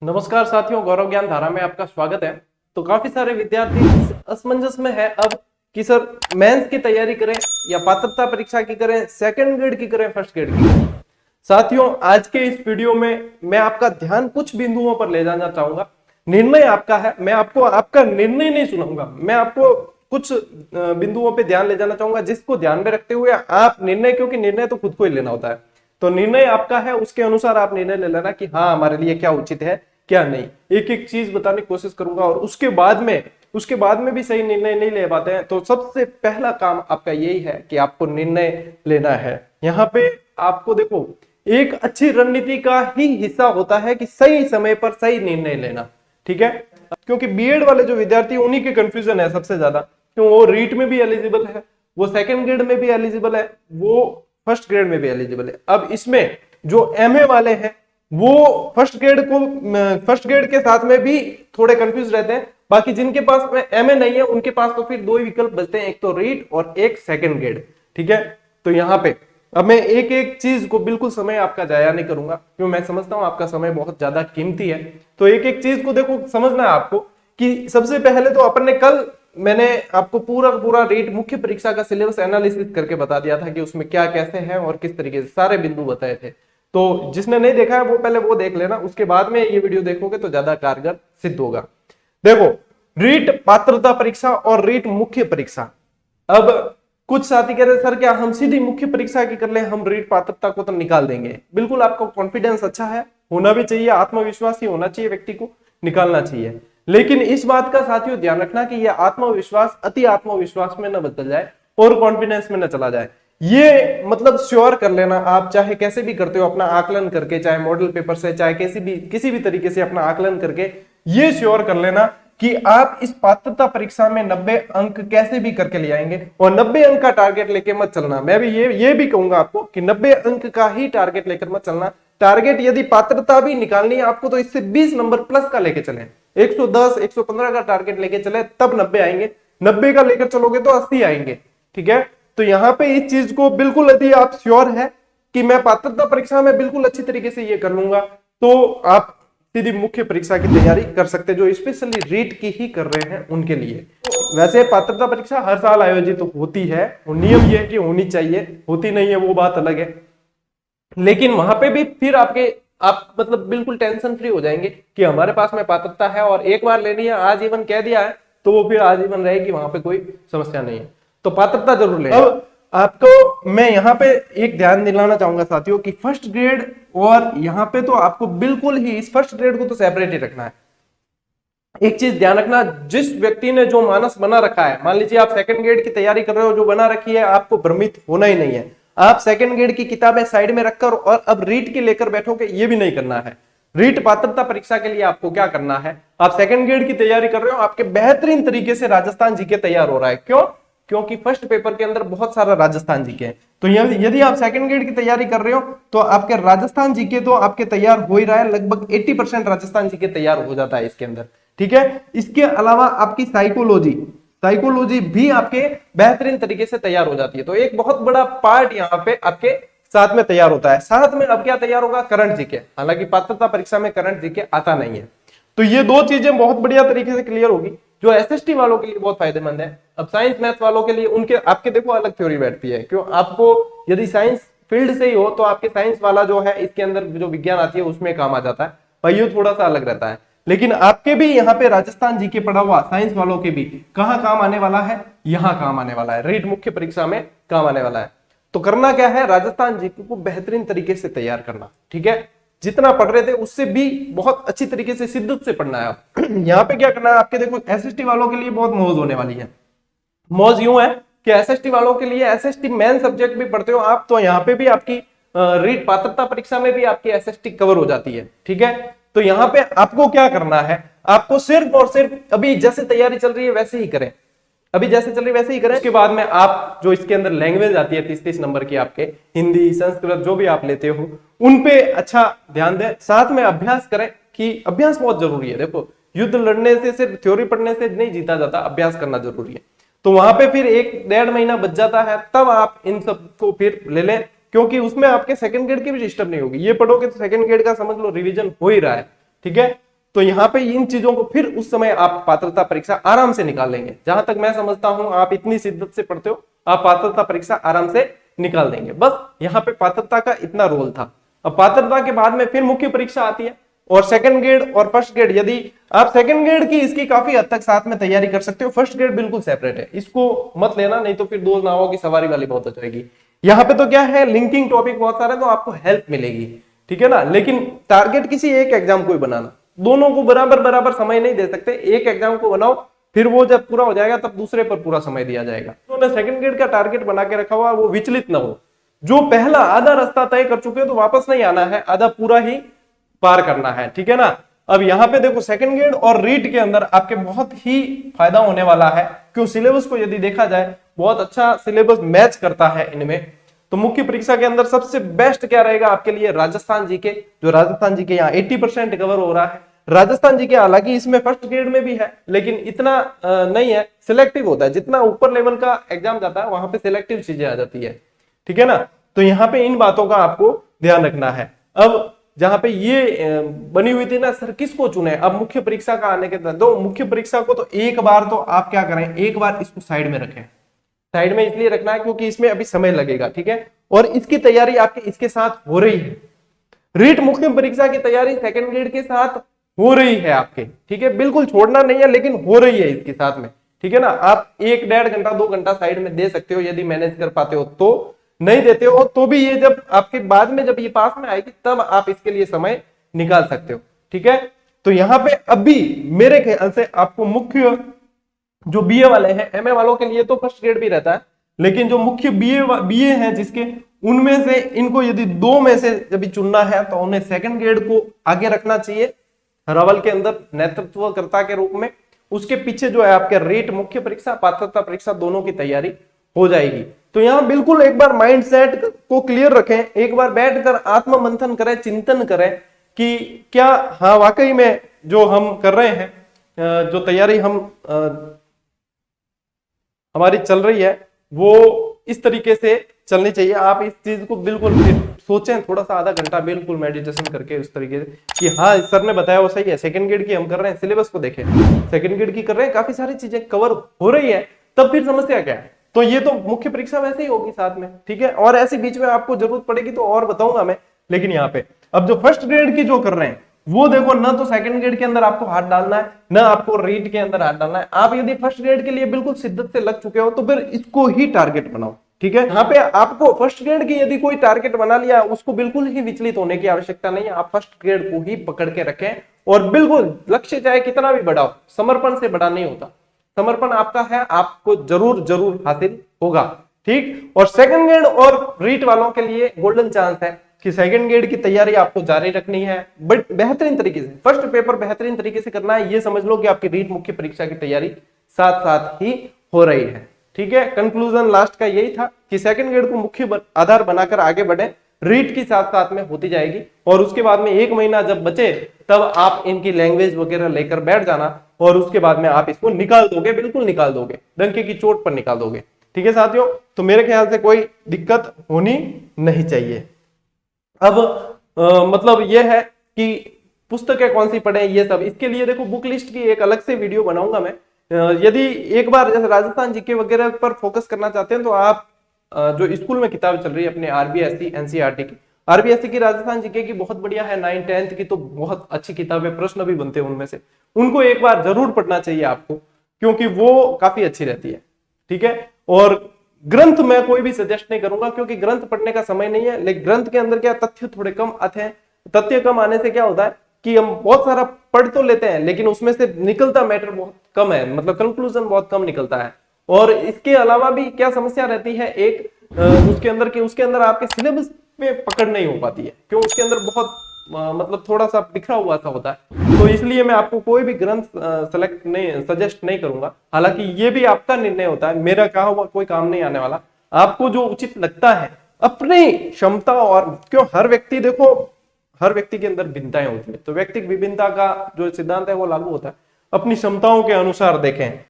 नमस्कार साथियों, गौरव ज्ञान धारा में आपका स्वागत है। तो काफी सारे विद्यार्थी इस असमंजस में है अब कि सर मेंस की तैयारी करें या पात्रता परीक्षा की करें, सेकंड ग्रेड की करें, फर्स्ट ग्रेड की करें। साथियों, आज के इस वीडियो में मैं आपका ध्यान कुछ बिंदुओं पर ले जाना चाहूंगा। निर्णय आपका है, मैं आपको आपका निर्णय नहीं सुनाऊंगा, मैं आपको कुछ बिंदुओं पे ध्यान ले जाना चाहूंगा जिसको ध्यान में रखते हुए आप निर्णय, क्योंकि निर्णय तो खुद को ही लेना होता है, तो निर्णय आपका है, उसके अनुसार आप निर्णय ले लेना कि हाँ हमारे लिए क्या उचित है क्या नहीं। एक एक चीज बताने की कोशिश करूंगा और उसके बाद में भी सही निर्णय नहीं ले पाते हैं तो सबसे पहला काम आपका यही है कि आपको निर्णय लेना है। यहाँ पे आपको देखो, एक अच्छी रणनीति का ही हिस्सा होता है कि सही समय पर सही निर्णय लेना, ठीक है। क्योंकि बीएड वाले जो विद्यार्थी उन्हीं के कंफ्यूजन है सबसे ज्यादा, क्यों वो रीट में भी एलिजिबल है, वो सेकंड ग्रेड में भी एलिजिबल है, वो फर्स्ट ग्रेड में भी एलिजिबल है। अब इसमें जो एमए वाले हैं वो फर्स्ट ग्रेड के साथ में भी थोड़े कंफ्यूज रहते हैं। बाकी जिनके पास में एमए नहीं है उनके पास तो फिर दो ही विकल्प बचते हैं, एक तो रीट और एक सेकंड ग्रेड, ठीक है। तो यहाँ पे अब मैं एक एक चीज को, बिल्कुल समय आपका जाया नहीं करूंगा क्यों मैं समझता हूं आपका समय बहुत ज्यादा कीमती है। तो एक एक चीज को देखो, समझना है आपको कि सबसे पहले तो अपन ने कल मैंने आपको पूरा रीट मुख्य परीक्षा का सिलेबस एनालिसिस करके बता दिया था कि उसमें क्या कैसे है और किस तरीके से सारे बिंदु बताए थे। तो जिसने नहीं देखा है वो पहले वो देख लेना, उसके बाद में ये वीडियो देखोगे तो ज्यादा कारगर सिद्ध होगा। देखो, रीट पात्रता परीक्षा और रीट मुख्य परीक्षा। अब कुछ साथी कह रहे सर क्या हम सीधी मुख्य परीक्षा की कर ले, हम रीट पात्रता को तो निकाल देंगे। बिल्कुल आपका कॉन्फिडेंस अच्छा है, होना भी चाहिए, आत्मविश्वास ही होना चाहिए, व्यक्ति को निकालना चाहिए। लेकिन इस बात का साथियों ध्यान रखना कि यह आत्मविश्वास अति आत्मविश्वास में न बदल जाए और कॉन्फिडेंस में न चला जाए। ये मतलब श्योर कर लेना आप, चाहे कैसे भी करते हो अपना आकलन करके, चाहे मॉडल पेपर से, चाहे किसी भी तरीके से अपना आकलन करके ये श्योर कर लेना कि आप इस पात्रता परीक्षा में 90 अंक कैसे भी करके ले आएंगे। और 90 अंक का टारगेट लेके मत चलना। मैं भी ये भी कहूंगा आपको कि 90 अंक का ही टारगेट लेकर मत चलना। टारगेट यदि पात्रता भी निकालनी है आपको तो इससे 20 नंबर प्लस का लेके चले, 110 115 का टारगेट लेके चले तब 90 आएंगे, 90 का लेकर चलोगे तो 80 आएंगे, ठीक है। तो यहाँ पे इस चीज को बिल्कुल यदि आप श्योर है कि मैं पात्रता परीक्षा में बिल्कुल अच्छी तरीके से ये कर लूंगा तो आप सीधी मुख्य परीक्षा की तैयारी कर सकते हैं, जो स्पेशली रीट की ही कर रहे हैं उनके लिए। वैसे पात्रता परीक्षा हर साल आयोजित होती है, नियम ये है कि होनी चाहिए, होती नहीं है वो बात अलग है। लेकिन वहां पे भी फिर आप मतलब बिल्कुल टेंशन फ्री हो जाएंगे कि हमारे पास में पात्रता है और एक बार लेनी है, आजीवन कह दिया है तो वो फिर आजीवन रहेगी, वहां पे कोई समस्या नहीं है। तो पात्रता जरूर ले। अब आपको मैं यहाँ पे एक ध्यान दिलाना चाहूंगा साथियों कि फर्स्ट ग्रेड, और यहाँ पे तो आपको बिल्कुल ही इस फर्स्ट ग्रेड को तो सेपरेट ही रखना है। एक चीज ध्यान रखना, जिस व्यक्ति ने जो मानस बना रखा है, मान लीजिए आप सेकंड ग्रेड की तैयारी कर रहे हो, जो बना रखी है, आपको भ्रमित होना ही नहीं है। आप सेकंड ग्रेड की किताबें साइड में रखकर और अब रीट की लेकर बैठोगे, ये भी नहीं करना है। रीट पात्रता परीक्षा के लिए आपको क्या करना है, आप सेकंड ग्रेड की तैयारी कर रहे हो, आपके बेहतरीन तरीके से राजस्थान जीके तैयार हो रहा है। क्यों? क्योंकि फर्स्ट पेपर के अंदर बहुत सारा राजस्थान जीके है। तो यदि आप सेकंड ग्रेड की तैयारी कर रहे हो तो आपके राजस्थान जीके तो आपके तैयार हो ही रहा है, लगभग 80% राजस्थान जीके तैयार हो जाता है इसके अंदर, ठीक है। इसके अलावा आपकी साइकोलॉजी भी आपके बेहतरीन तरीके से तैयार हो जाती है। तो एक बहुत बड़ा पार्ट यहाँ पे आपके साथ में तैयार होता है। साथ में अब क्या तैयार होगा, करंट जीके। हालांकि पात्रता परीक्षा में करंट जीके आता नहीं है, तो ये दो चीजें बहुत बढ़िया तरीके से क्लियर होगी, जो एसएसटी वालों के लिए बहुत फायदेमंद है। अब साइंस मैथ्स वालों के लिए उनके आपके देखो अलग थ्योरी बैठती है। क्यों? आपको यदि साइंस फील्ड से ही हो तो आपके साइंस वाला जो है इसके अंदर जो विज्ञान आती है उसमें काम आ जाता है, भाई ये थोड़ा सा अलग रहता है। लेकिन आपके भी यहाँ पे राजस्थान जीके पढ़ा हुआ साइंस वालों के भी कहाँ काम आने वाला है, यहाँ काम आने वाला है, रीट मुख्य परीक्षा में काम आने वाला है। तो करना क्या है, राजस्थान जीके को बेहतरीन तरीके से तैयार करना, ठीक है। जितना पढ़ रहे थे उससे भी बहुत अच्छी तरीके से शिद्दत से पढ़ना है। आप यहाँ पे क्या करना है, आपके देखो एसएसटी वालों के लिए बहुत मौज होने वाली है। मौज यूं है कि एसएसटी वालों के लिए एसएसटी मेन सब्जेक्ट भी पढ़ते हो आप, तो यहाँ पे भी आपकी रीट पात्रता परीक्षा में भी आपकी एसएसटी कवर हो जाती है, ठीक है। तो यहाँ पे आपको क्या करना है, आपको सिर्फ और सिर्फ अभी जैसे तैयारी चल रही है वैसे ही करें, अभी जैसे चल रही है वैसे ही करें। उसके बाद में आप जो इसके अंदर लैंग्वेज आती है 30-30 नंबर की, आपके हिंदी संस्कृत जो भी आप लेते हो उन पे अच्छा ध्यान दें। साथ में अभ्यास करें, कि अभ्यास बहुत जरूरी है। देखो, युद्ध लड़ने से सिर्फ थ्योरी पढ़ने से नहीं जीता जाता, अभ्यास करना जरूरी है। तो वहां पे फिर 1-1.5 महीना बच जाता है, तब आप इन सबको फिर ले लें, क्योंकि उसमें आपके सेकंड ग्रेड की भी डिस्टर्ब नहीं होगी। ये पढ़ोगे तो सेकंड ग्रेड का समझ लो रिवीजन हो ही रहा है, ठीक है। तो यहाँ पे इन चीजों को फिर उस समय आप पात्रता परीक्षा आराम से निकाल लेंगे। जहां तक मैं समझता हूं, आप इतनी शिद्दत से पढ़ते हो, आप पात्रता परीक्षा आराम से निकाल देंगे। बस यहाँ पे पात्रता का इतना रोल था। अब पात्रता के बाद में फिर मुख्य परीक्षा आती है, और सेकंड ग्रेड और फर्स्ट ग्रेड, यदि आप सेकंड ग्रेड की इसकी काफी हद तक साथ में तैयारी कर सकते हो, फर्स्ट ग्रेड बिल्कुल सेपरेट है, इसको मत लेना, नहीं तो फिर दो नावों की सवारी वाली बहुत हो जाएगी। यहाँ पे तो क्या है, लिंकिंग टॉपिक बहुत सारे, तो आपको हेल्प मिलेगी, ठीक है ना। लेकिन टारगेट किसी एक एग्जाम को ही बनाना, दोनों को बराबर बराबर समय नहीं दे सकते। एक एग्जाम को बनाओ, फिर वो जब पूरा हो जाएगा तब दूसरे पर पूरा समय दिया जाएगा। तो सेकंड ग्रेड का टारगेट बना के रखा हुआ, वो विचलित ना हो। जो पहला आधा रास्ता तय कर चुके हो तो वापस नहीं आना है, आधा पूरा ही पार करना है, ठीक है ना। अब यहाँ पे देखो सेकंड ग्रेड और रीट के अंदर आपके बहुत ही फायदा होने वाला है, क्यों सिलेबस को यदि देखा जाए बहुत अच्छा सिलेबस मैच करता है इनमें। तो मुख्य परीक्षा के अंदर सबसे बेस्ट क्या रहेगा आपके लिए, राजस्थान जीके, जो राजस्थान जीके यहाँ 80% कवर हो रहा है। राजस्थान जीके हालांकि इसमें फर्स्ट ग्रेड में भी है, लेकिन इतना नहीं है, सिलेक्टिव होता है। जितना ऊपर लेवल का एग्जाम जाता है वहां पे सिलेक्टिव चीजें आ जाती है, ठीक है ना। तो यहाँ पे इन बातों का आपको ध्यान रखना है। अब जहां पे ये बनी हुई थी ना, सर किसको चुने, अब मुख्य परीक्षा का आने के बाद दो मुख्य परीक्षा को, तो एक बार तो आप क्या करें, एक बार इसको साइड में रखें। साइड में इसलिए रखना है क्योंकि इसमें अभी समय लगेगा, ठीक है, और इसकी तैयारी आपके इसके साथ हो रही है। रीट मुख्य परीक्षा की तैयारी सेकंड ग्रेड के साथ हो रही है आपके, ठीक है, बिल्कुल छोड़ना नहीं है, लेकिन हो रही है इसके साथ में, ठीक है ना। आप 1-1.5 घंटा 2 घंटा साइड में दे सकते हो यदि मैनेज कर पाते हो, तो नहीं देते हो तो भी ये जब आपके बाद में जब ये पास में आएगी तब आप इसके लिए समय निकाल सकते हो, ठीक है। तो यहाँ पे अभी मेरे ख्याल से आपको मुख्य जो बीए वाले हैं, एमए वालों के लिए तो फर्स्ट ग्रेड भी रहता है, लेकिन जो मुख्य बीए हैं जिसके, उनमें से इनको यदि 2 में से जब चुनना है तो उन्हें सेकंड ग्रेड को आगे रखना चाहिए रावल के अंदर नेतृत्वकर्ता के रूप में। उसके पीछे जो है आपके रीट मुख्य परीक्षा, पात्रता परीक्षा, दोनों की तैयारी हो जाएगी। तो यहाँ बिल्कुल एक बार माइंड सेट को क्लियर रखें, एक बार बैठकर आत्म मंथन करें, चिंतन करें कि क्या हाँ वाकई में जो हम कर रहे हैं, जो तैयारी हम हमारी चल रही है वो इस तरीके से चलनी चाहिए। आप इस चीज को बिल्कुल सोचें, थोड़ा सा आधा घंटा बिल्कुल मेडिटेशन करके उस तरीके से कि हाँ सर ने बताया वो सही है। सेकंड ग्रेड की हम कर रहे हैं, सिलेबस को देखें, सेकंड ग्रेड की कर रहे हैं, काफी सारी चीजें कवर हो रही है, तब फिर समस्या क्या है। तो ये तो मुख्य परीक्षा वैसे ही होगी साथ में, ठीक है, और ऐसे बीच में आपको जरूरत पड़ेगी तो और बताऊंगा मैं। लेकिन यहाँ पे अब जो फर्स्ट ग्रेड की जो कर रहे हैं वो देखो, ना तो सेकंड ग्रेड के अंदर आपको हाथ डालना है, ना आपको रीट के अंदर हाथ डालना है। आप यदि फर्स्ट ग्रेड के लिए बिल्कुल शिद्दत से लग चुके हो तो फिर इसको ही टारगेट बनाओ, ठीक है। यहाँ पे आपको फर्स्ट ग्रेड की यदि कोई टारगेट बना लिया, उसको बिल्कुल ही विचलित होने की आवश्यकता नहीं है। आप फर्स्ट ग्रेड को ही पकड़ के रखें और बिल्कुल लक्ष्य चाहे कितना भी बड़ा हो, समर्पण से बड़ा नहीं होता। समर्पण आपका है, आपको जरूर जरूर हासिल होगा, ठीक। और सेकंड ग्रेड और रीट वालों के लिए गोल्डन चांस है कि सेकंड ग्रेड की तैयारी आपको जारी रखनी है, बट बेहतरीन तरीके से। फर्स्ट पेपर बेहतरीन तरीके से करना है, ये समझ लो कि आपकी रीट मुख्य परीक्षा की तैयारी साथ साथ ही हो रही है, ठीक है। कंक्लूजन लास्ट का यही था कि सेकंड ग्रेड को मुख्य आधार बनाकर आगे बढ़े, रीट की साथ साथ में होती जाएगी, और उसके बाद में 1 महीना जब बचे तब आप इनकी लैंग्वेज वगैरह लेकर बैठ जाना, और उसके बाद में आप इसको निकाल दोगे, बिल्कुल निकाल दोगे, डंके की चोट पर निकाल दोगे, ठीक है साथियों। तो मेरे ख्याल से कोई दिक्कत होनी नहीं चाहिए। अब मतलब यह है कि पुस्तकें कौन सी पढ़ें, ये सब इसके लिए देखो बुक लिस्ट की एक अलग से वीडियो बनाऊंगा मैं। यदि एक बार जैसे राजस्थान जीके वगैरह पर फोकस करना चाहते हैं तो आप जो स्कूल में किताब चल रही है अपने आरबीएससी एनसीईआरटी की, आरबीएससी की राजस्थान जीके की बहुत बढ़िया है, 9th 10th की तो बहुत अच्छी किताब है, प्रश्न भी बनते हैं उनमें से, उनको एक बार जरूर पढ़ना चाहिए आपको, क्योंकि वो काफी अच्छी रहती है, ठीक है। और ग्रंथ मैं कोई भी सजेस्ट नहीं करूंगा क्योंकि ग्रंथ पढ़ने का समय नहीं है, लेकिन ग्रंथ के अंदर क्या तथ्य थोड़े कम आते हैं। तथ्य कम आने से क्या होता है कि हम बहुत सारा पढ़ तो लेते हैं लेकिन उसमें से निकलता मैटर बहुत कम है, मतलब कंक्लूजन बहुत कम निकलता है। और इसके अलावा भी क्या समस्या रहती है, एक उसके अंदर आपके सिलेबस पे पकड़ नहीं हो पाती है, क्यों, उसके अंदर बहुत मतलब थोड़ा सा बिखरा हुआ सा होता है। तो इसलिए मैं आपको कोई भी ग्रंथ सजेस्ट नहीं करूंगा। हालांकि ये भी आपका निर्णय होता है, मेरा कहा हुआ कोई काम नहीं आने वाला। आपको जो उचित लगता है अपनी क्षमता, और क्यों हर व्यक्ति देखो हर व्यक्ति के अंदर भिन्नताएं होती है, तो व्यक्तिगत विभिन्नता का जो सिद्धांत है वो लागू होता है। अपनी क्षमताओं के अनुसार देखें